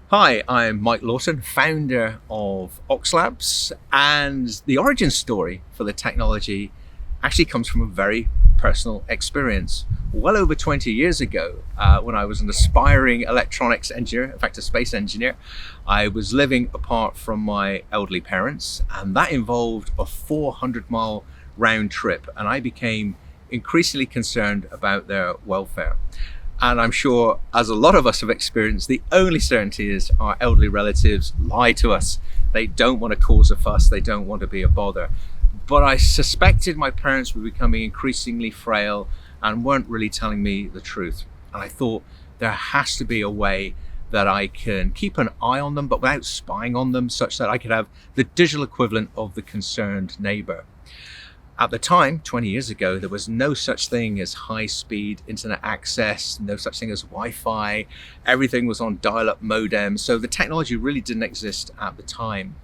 Hi, I'm Mike Lawton, founder of OXLABS, and the origin story for the technology actually comes from a very personal experience. Well over 20 years ago, when I was an aspiring electronics engineer, in fact a space engineer, I was living apart from my elderly parents, and that involved a 400-mile round trip, and I became increasingly concerned about their welfare. And I'm sure, as a lot of us have experienced, the only certainty is our elderly relatives lie to us. They don't want to cause a fuss, they don't want to be a bother. But I suspected my parents were becoming increasingly frail and weren't really telling me the truth. And I thought there has to be a way that I can keep an eye on them, but without spying on them, such that I could have the digital equivalent of the concerned neighbor. At the time, 20 years ago, there was no such thing as high-speed internet access, no such thing as Wi-Fi. Everything was on dial-up modems, so the technology really didn't exist at the time.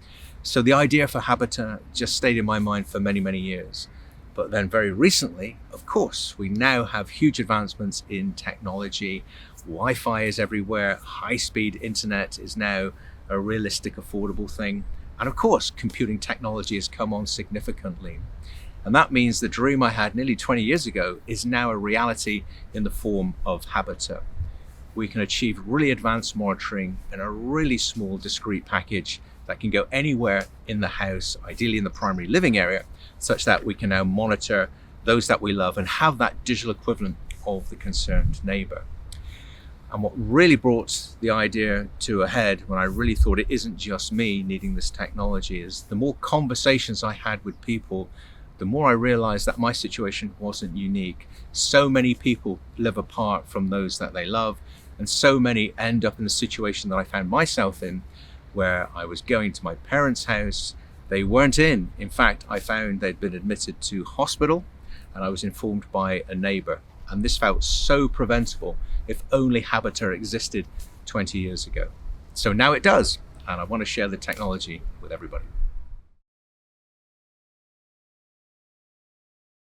So the idea for Habita just stayed in my mind for many, many years. But then very recently, of course, we now have huge advancements in technology. Wi-Fi is everywhere, high-speed internet is now a realistic, affordable thing. And of course, computing technology has come on significantly. And that means the dream I had nearly 20 years ago is now a reality in the form of Habita. We can achieve really advanced monitoring in a really small discrete package that can go anywhere in the house, ideally in the primary living area, such that we can now monitor those that we love and have that digital equivalent of the concerned neighbor. And what really brought the idea to a head when I really thought it isn't just me needing this technology is the more conversations I had with people, the more I realized that my situation wasn't unique. So many people live apart from those that they love, and so many end up in the situation that I found myself in, where I was going to my parents' house, they weren't in. In fact, I found they'd been admitted to hospital, and I was informed by a neighbor. And this felt so preventable if only Habita existed 20 years ago. So now it does, and I want to share the technology with everybody.